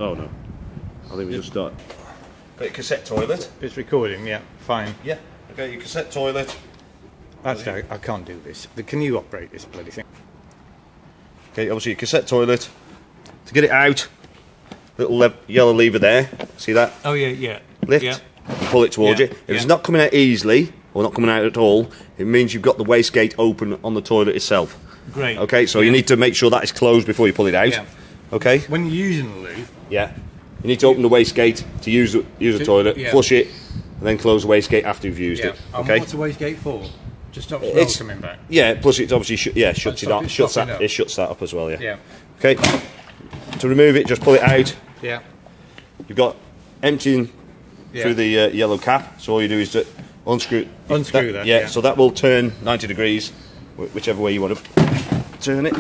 Oh no. I think we just start. Got your cassette toilet. It's recording, yeah, fine. Yeah. Okay, your cassette toilet. Actually, I can't do this. Can you operate this bloody thing? Okay, obviously your cassette toilet. To get it out, little yellow lever there. See that? Oh yeah, yeah. Lift. Yeah. Pull it towards you. If it's not coming out easily, or not coming out at all, it means you've got the wastegate open on the toilet itself. Great. Okay, so you need to make sure that is closed before you pull it out. Yeah. Okay? When you're using the loo, Yeah. You need to open the wastegate to use the toilet, flush it, and then close the wastegate after you've used it. Okay? And what's the wastegate for? Just stop the smell coming back. Yeah, plus it obviously shuts it up. It shuts that up as well, Yeah. Okay. To remove it, just pull it out. Yeah. You've got emptying through the yellow cap, so all you do is to unscrew that. Yeah, so that will turn 90 degrees, whichever way you want to turn it.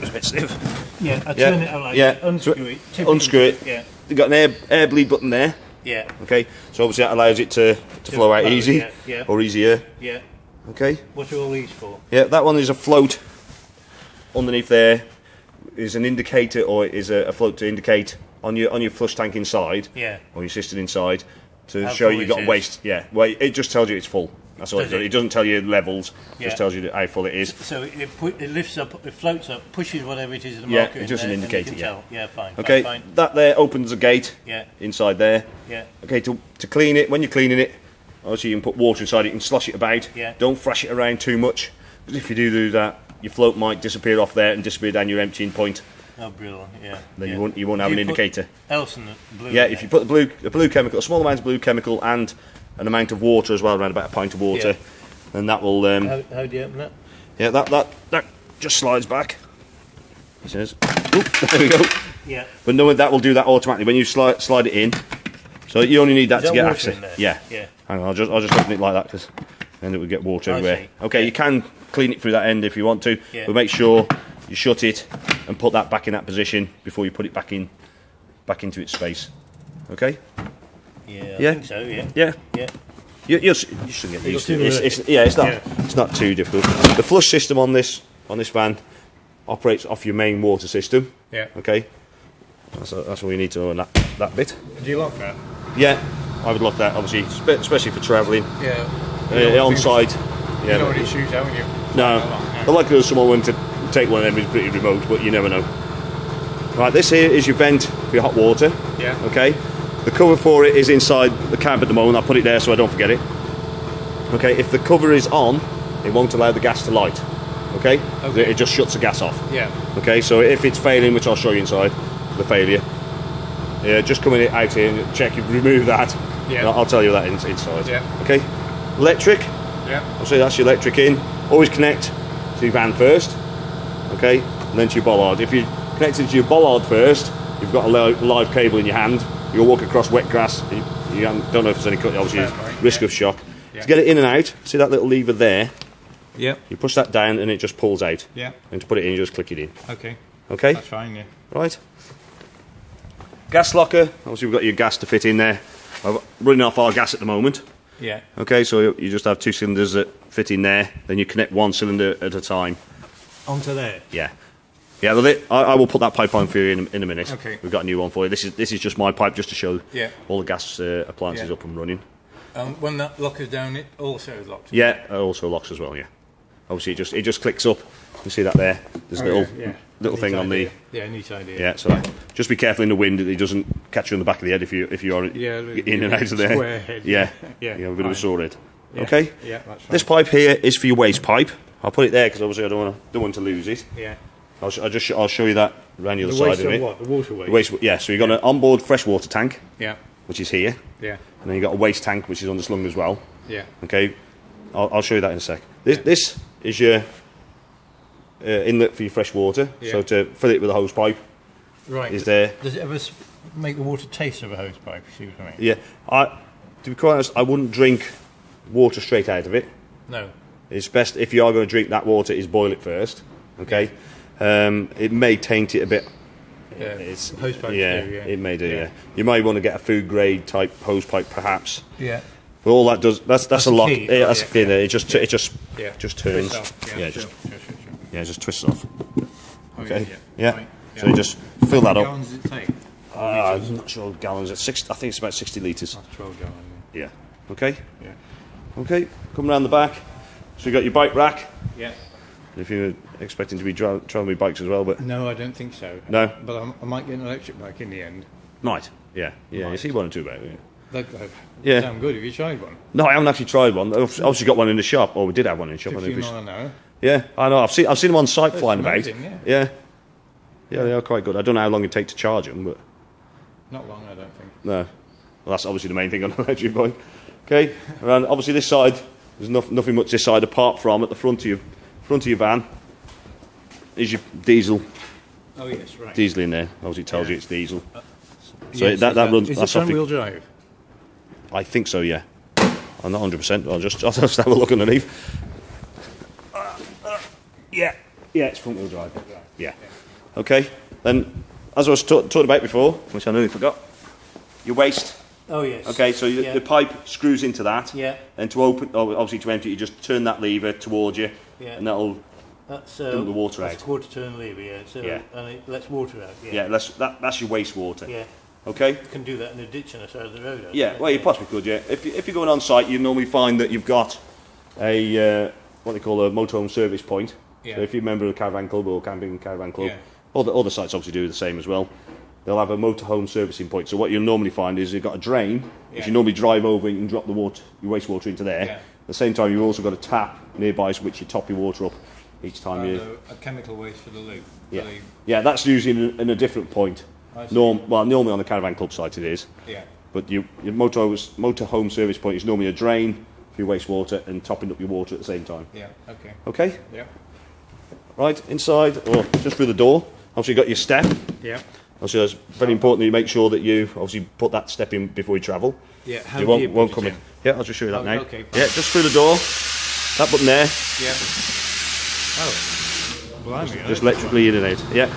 It's a bit stiff. Yeah, I turn it like unscrew it. Unscrew it. Yeah. You've got an air bleed button there. Yeah. Okay, so obviously that allows it to flow out easy, or easier. Yeah. Okay. What are all these for? Yeah, that one is a float. Underneath there is an indicator, or is a float to indicate on your flush tank inside, or your cistern inside, to show you've got waste. Yeah, well, it just tells you it's full. That's all it does. It doesn't tell you levels. It just tells you how full it is. So it lifts up, it floats up, pushes whatever it is in the marker. Yeah, it's just an indicator. Yeah, fine. Okay, fine. that there opens a gate. Yeah. Inside there. Yeah. Okay, to clean it, when you're cleaning it, obviously you can put water inside it. You can slosh it about. Yeah. Don't thrash it around too much, because if you do that, your float might disappear off there and disappear down your emptying point. Oh, brilliant! Yeah. Then you won't have an indicator. Else in the blue. Yeah, if you put a blue chemical, a small amount of blue chemical, and an amount of water as well, around about a pint of water, then that will. How do you open that? Yeah, that just slides back. It says, there we go. Yeah. But no, that will do that automatically when you slide it in. So you only need that to get access. Yeah. Yeah. Hang on, I'll just open it like that, because then it would get water everywhere. Okay, you can clean it through that end if you want to, but make sure you shut it and put that back in that position before you put it back into its space. Okay? Yeah, I think so. Yeah. Yeah. Yeah. You should get used to it. It's not too difficult. The flush system on this van operates off your main water system. Yeah. Okay. That's all you need to know in that bit. Do you lock that? Yeah, I would lock that, obviously, especially for travelling. Yeah. On site. You don't want to shoot, haven't you? No. The likelihood of someone wanting to take one of them is pretty remote, but you never know. Right, this here is your vent for your hot water. Yeah. Okay. The cover for it is inside the cab at the moment. I'll put it there so I don't forget it. Okay. If the cover is on, it won't allow the gas to light. Okay. It just shuts the gas off. Yeah. Okay. So if it's failing, which I'll show you inside, the failure. Yeah. Just come out here and check. You've removed that. Yeah. I'll tell you that inside. Yeah. Okay. Electric. Yeah. I'll say that's your electric in. Always connect to your van first, okay, and then to your bollard. If you connect it to your bollard first, you've got a live cable in your hand. You'll walk across wet grass. You don't know if there's any cut. Obviously, risk of shock. Yeah. To get it in and out, see that little lever there? Yeah. You push that down and it just pulls out. Yeah. And to put it in, you just click it in. Okay. Okay. That's fine. Yeah. Right. Gas locker. Obviously, we've got your gas to fit in there. I'm running off our gas at the moment. Yeah. Okay, so you just have two cylinders that fit in there, then you connect one cylinder at a time. Onto there? Yeah. Yeah, well, I will put that pipe on for you in a minute. Okay. We've got a new one for you. This is just my pipe, just to show all the gas appliances up and running. When that locker's down, it also locks? Yeah, it also locks as well, yeah. Obviously, it just clicks up. You see that there? There's a little thing on the... Yeah, neat idea. Yeah, so just be careful in the wind that it doesn't catch you on the back of the head if you are in and out of there. Square head. Yeah, you have a bit of a sore head. Yeah. Okay? Yeah, that's fine. This pipe here is for your waste pipe. I'll put it there because obviously I don't want to lose it. Yeah. I'll show you that around the other side of it. What? The water waste? The waste, yeah, so you've got an onboard freshwater tank. Yeah. Which is here. Yeah. And then you've got a waste tank which is on the slung as well. Yeah. Okay. I'll show you that in a sec. This is your inlet for your fresh water. Yeah. So to fill it with a hose pipe. Right. Is there? Does it ever make the water taste of a hose pipe? See what I mean? Yeah. To be quite honest, I wouldn't drink water straight out of it. No. It's best if you are going to drink that water is boil it first. Okay. It may taint it a bit. Yeah. It's hose pipe. It may do. Yeah. You may want to get a food grade type hose pipe, perhaps. Yeah. But all that does that's a lock. Key. Yeah, that's a key there. It just turns. Just Just twists off. Okay. Okay. Yeah. So you just fill that up. Gallons does it take? I'm not sure gallons. At 6, I think it's about 60 litres. That's 12 gallons. Yeah. Okay. Yeah. Okay. Come round the back. So you got your bike rack. Yeah. If you're expecting to be travelling with bikes as well, but No, I don't think so. No? But I might get an electric bike in the end. might. Yeah. Yeah. You see one or two about it. That Yeah. sound good. Have you tried one? No, I haven't actually tried one. I've obviously got one in the shop. Or we did have one in the shop. I don't know if 15 it's- mile an hour. Yeah, I know. I've seen them on site flying amazing, about. yeah. Yeah, they are quite good. I don't know how long it takes to charge them, but Not long, I don't think. no. Well, that's obviously the main thing on an electric bike. Okay, and obviously this side, there's nothing much this side apart from at the front of your van is your diesel. Oh yes, right. Diesel in there. Obviously, it tells you it's diesel. So Yes, that runs. Is it That's front wheel drive? I think so. Yeah. I'm not 100%. I'll just have a look underneath. Yeah, it's front wheel drive. Yeah. Okay. Then, as I was talking about before, which I nearly forgot, your waste. Oh yes. Okay, so the pipe screws into that. Yeah. And to open, obviously to empty, you just turn that lever towards you, Yeah. and that'll. That's dump the water that's out. quarter turn lever, yeah. So Yeah. and it lets water out. Yeah, that's your wastewater. Yeah. Okay. You can do that in a ditch on the side of the road. Yeah, well, you possibly could. Yeah, if you're going on site, you normally find that you've got a what they call a motorhome service point. Yeah. So if you're a member of a caravan club or camping caravan club, Yeah. all the sites obviously do the same as well. They'll have a motorhome servicing point. So what you'll normally find is you've got a drain, which Yeah. you normally drive over and you can drop your wastewater into there. Yeah. At the same time, you've also got a tap nearby, which you top your water up each time you. A chemical waste for the loop. Yeah, yeah, that's usually in a different point. I see. Normally on the caravan club site it is. Yeah. But your motorhome service point is normally a drain for your wastewater and topping up your water at the same time. Yeah. Okay. Okay? Yeah. Right, inside, or just through the door. Obviously you've got your step. Yeah. Obviously it's very important that you make sure that you obviously put that step in before you travel. Yeah. How You do you won't put come it in. Yeah, I'll just show you that Oh, now. okay. Yeah, just through the door. That button there, Yeah. Oh. Blimey. just electrically in and out. Yeah.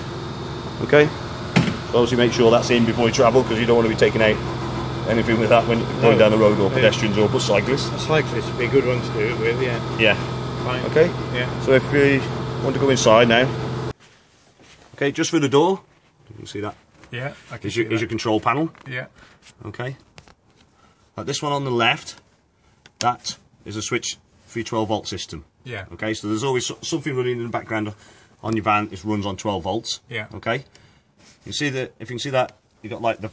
Okay? So obviously make sure that's in before you travel because you don't want to be taking out anything with that when going down the road, or pedestrians or bus cyclists. A cyclist would be a good one to do it with. Yeah. Yeah. Fine. Okay? Yeah. So if we want to go inside now. Okay, just through the door. You can see that. Yeah. I can Is see your that. control panel. Yeah. Okay. This one on the left, that is a switch for your 12-volt system. Yeah. Okay, so there's always something running in the background on your van. It runs on 12 volts. Yeah. Okay. You see that? If you can see that, you got like the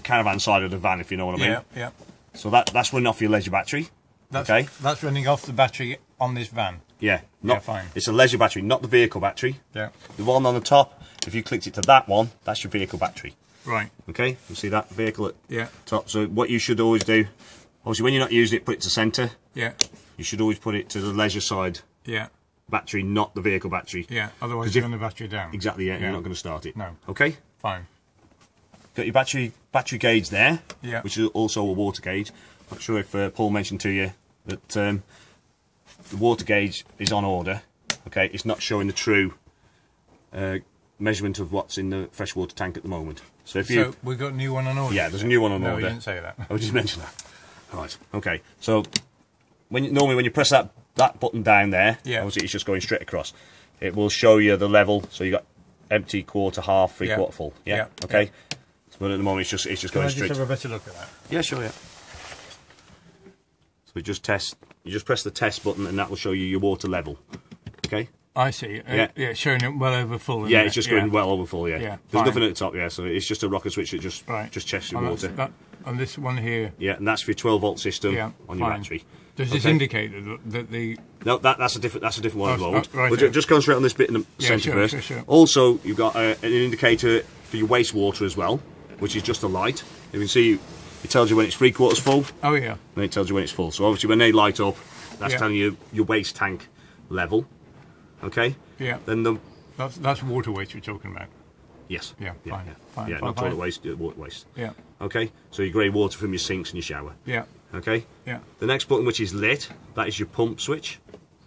caravan side of the van, if you know what I mean. Yeah. Yeah. So that's running off your leisure battery. Okay. That's running off the battery on this van. Yeah. Fine. It's a leisure battery, not the vehicle battery. Yeah. The one on the top, if you clicked it to that one, that's your vehicle battery. Right. Okay, you see that vehicle at Yeah. top. So what you should always do, obviously when you're not using it, put it to centre. Yeah. You should always put it to the leisure side Yeah. battery, not the vehicle battery. Yeah. Otherwise, 'Cause you run the battery down. Exactly, yeah, Yeah. you're not going to start it. No. Okay, Fine. got your battery gauge there, Yeah. which is also a water gauge. Not sure if Paul mentioned to you that the water gauge is on order. Okay, it's not showing the true measurement of what's in the freshwater tank at the moment. So if you So we've got a new one on order. Yeah, there's a new one on no, order. No, you didn't say that. I just mentioned that. Right. Okay. So normally when you press that button down there, Yeah. obviously it's just going straight across. It will show you the level. So you got empty, quarter, half, three Yeah. quarter full. Yeah. Yeah. Okay. Yeah. But at the moment it's just Can I going just straight. have a better look at that? Yeah, sure. Yeah. So you just press the test button and that will show you your water level. Okay. I see. Yeah. Yeah, showing it well over full. Yeah, isn't it's it? just going well over full. Yeah. Yeah, There's fine. nothing at the top. Yeah. So it's just a rocker switch that just Right. checks your And water. and this one here. Yeah, and that's for your 12-volt system Yeah. on your fine. battery. Does this Okay. indicate that the? No, that's a different one Oh, at the moment. right, We'll yeah. just concentrate on this bit in the Yeah, centre sure, first. sure, sure. Also, you've got an indicator for your wastewater as well, which is just a light. You can see it tells you when it's 3/4 full, Oh yeah. and it tells you when it's full. So obviously, when they light up, that's Yeah. telling you your waste tank level. Okay. Yeah. Then the That's water waste we're talking about. yes. Yeah, fine, Yeah, fine, yeah fine, not fine. toilet waste, water waste. Yeah. Okay. So your grey water from your sinks and your shower. Yeah. Okay. Yeah. The next button, which is lit, that is your pump switch.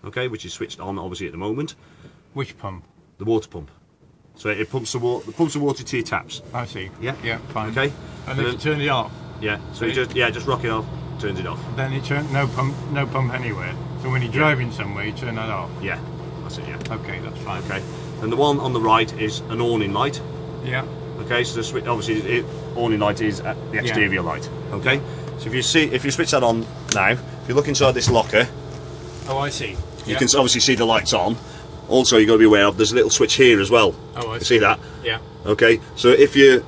Okay, which is switched on obviously at the moment. Which pump? The water pump. So it pumps the water to your taps. I see. Yeah. Yeah. Fine. Okay. And if you turn it off, Yeah. So you just rock it off, turns it off. then it turn no pump anywhere. So when you're driving somewhere, you turn that off. Yeah. That's it. Yeah. Okay, that's fine. Okay. And the one on the right is an awning light. Yeah. Okay, so the switch, obviously, awning light is at the exterior light. Okay, so if you switch that on now, if you look inside this locker, Oh, I see. you can obviously see the lights on. Also, you've got to be aware of there's a little switch here as well. Oh, I You see that? Yeah. Okay, so if you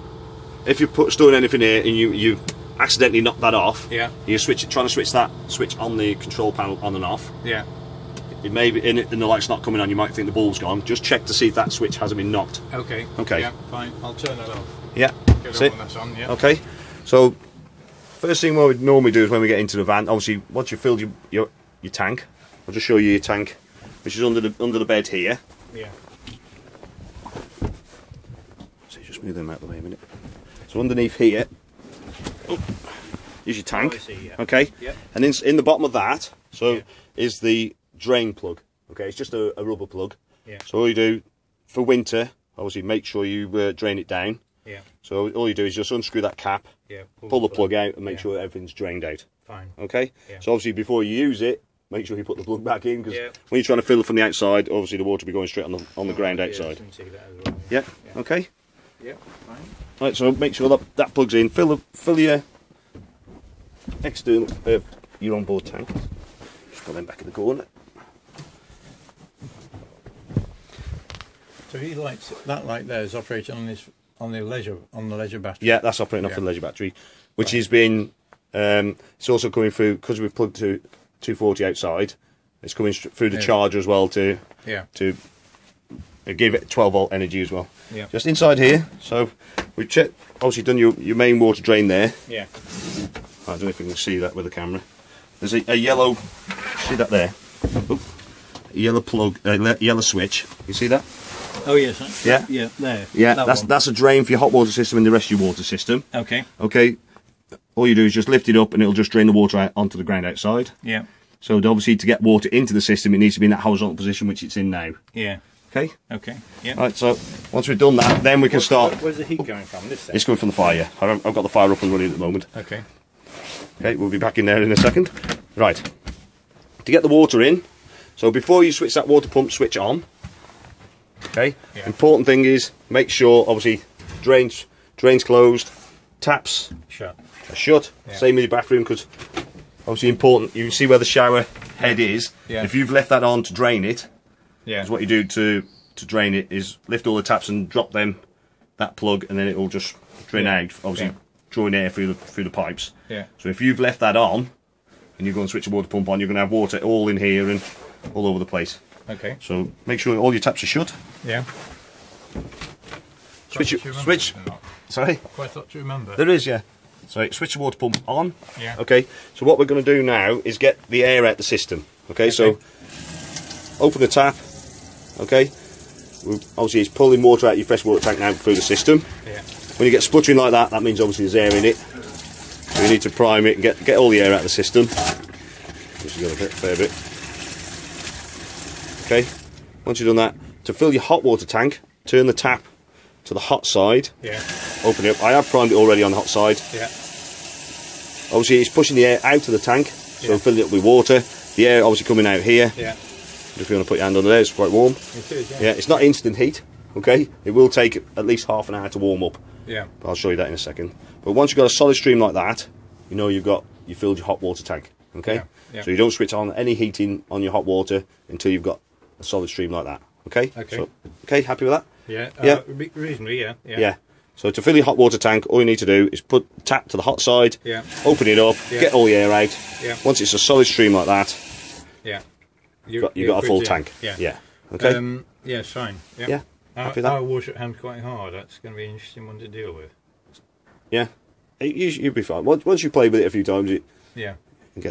storing anything here and you accidentally knock that off, Yeah. you're trying to switch that switch on the control panel on and off. Yeah. It may be and the light's not coming on. You might think the bulb's gone. Just check to see if that switch hasn't been knocked. Okay. Okay. Yeah, fine. I'll turn that off. Yeah. Get That's it it. when that's on, yeah. Okay. So first thing what we normally do is when we get into the van, obviously once you've filled your tank, I'll just show you your tank, which is under the bed here. Yeah. So just move them out of the way a minute. So underneath here, is your tank. Oh, I see, yeah. Okay. Yeah. And in the bottom of that, Yeah. is the drain plug. Okay, it's just a rubber plug. Yeah. So all you do for winter, obviously make sure you drain it down. Yeah. So all you do is just unscrew that cap, Yeah. pull the plug out, and make Yeah. sure everything's drained out. Fine. Okay. Yeah. So obviously before you use it, make sure you put the plug back in because Yeah. when you're trying to fill it from the outside, obviously the water will be going straight on the ground Yeah, outside. I can see that as well. Yeah. Okay. Yeah. Fine. Right. So make sure that plugs in. Fill your external your onboard tank. Just put them back in the corner. So that light there is operating on the leisure battery. Yeah, that's operating off Yeah. the leisure battery, which has been. It's also coming through because we've plugged to 240 outside. It's coming through the Yeah. charger as well to give it 12-volt energy as well. Yeah. Just inside here, so we've checked. Obviously, done your main water drain there. Yeah. I don't know if you can see that with the camera. There's a yellow. See that there? Oop. A yellow plug, yellow switch. You see that? Oh yes. Yeah. Yeah. There. Yeah, That that's one. that's a drain for your hot water system and the rest of your water system. Okay. Okay. All you do is just lift it up and it'll just drain the water out onto the ground outside. Yeah. So obviously to get water into the system, it needs to be in that horizontal position which it's in now. Yeah. Okay. Okay. Yeah. Right. So once we've done that, then we can start. Where's the heat coming from? This side. It's coming from the fire. I've got the fire up and running at the moment. Okay. Okay, we'll be back in there in a second. Right. To get the water in, so before you switch that water pump switch on, okay, Yeah. important thing is make sure obviously drains closed, taps Shut. are shut. Yeah. Same with your bathroom because obviously important. You can see where the shower head is. Yeah. If you've left that on to drain it, Yeah. is what you do to drain it is lift all the taps and drop that plug, and then it will just drain Yeah. out. Obviously, Yeah. drawing air through the pipes. Yeah. So if you've left that on, and you go and switch the water pump on, you're going to have water all in here and all over the place. Okay. So make sure all your taps are shut. Yeah. Switch. Sorry. Quite a lot to remember. There is, yeah. So switch the water pump on. Yeah. Okay. So what we're going to do now is get the air out the system. Okay. So open the tap. Okay. Obviously, it's pulling water out of your freshwater tank now through the system. Yeah. When you get spluttering like that, that means obviously there's air in it. So you need to prime it and get all the air out of the system. Which has got a fair bit. Okay. Once you've done that, to fill your hot water tank, turn the tap to the hot side. Yeah. Open it up. I have primed it already on the hot side. Yeah. Obviously, it's pushing the air out of the tank, so Yeah. filling it up with water. The air obviously coming out here. Yeah. If you want to put your hand under there, it's quite warm. It is. Yeah. Yeah, it's not instant heat. Okay, it will take at least half an hour to warm up. Yeah. But I'll show you that in a second. But once you've got a solid stream like that, you know you filled your hot water tank. Okay, Yeah, yeah. so you don't switch on any heating on your hot water until you've got a solid stream like that. Okay. Okay. So, okay, happy with that? Yeah. Yeah. Reasonably. Yeah. Yeah. Yeah. So to fill your hot water tank, all you need to do is put tap to the hot side, Yeah. open it up, Yeah. get all the air out. Yeah. Once it's a solid stream like that, Yeah. you've got a full good, tank. Yeah. Yeah. Okay. Yes. Fine. Yeah. Yeah, happy with that? Our water at hand quite hard. That's going to be an interesting one to deal with. Yeah. You'll be fine. Once you play with it a few times, Yeah.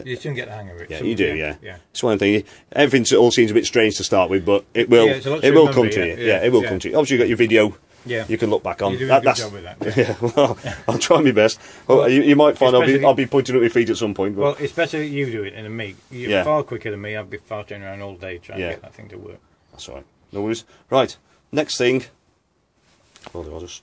You soon get the hang of it. yeah, So, you do. Yeah. Yeah. It's one thing. Everything all seems a bit strange to start with, but it will. Yeah, it's a lot to it will remember, come to yeah, you. yeah, it will yeah. come to you. Obviously, you've got your video. Yeah. You can look back on. You're doing a good job with that. Yeah. Well, I'll try my best. Well, you might find especially- I'll be pointing at my feet at some point. But Well, it's better that you do it than me. You're Yeah. far quicker than me. I'd be farting around all day trying Yeah. to get that thing to work. that's all right. No worries. Right. Next thing. Well, I'll just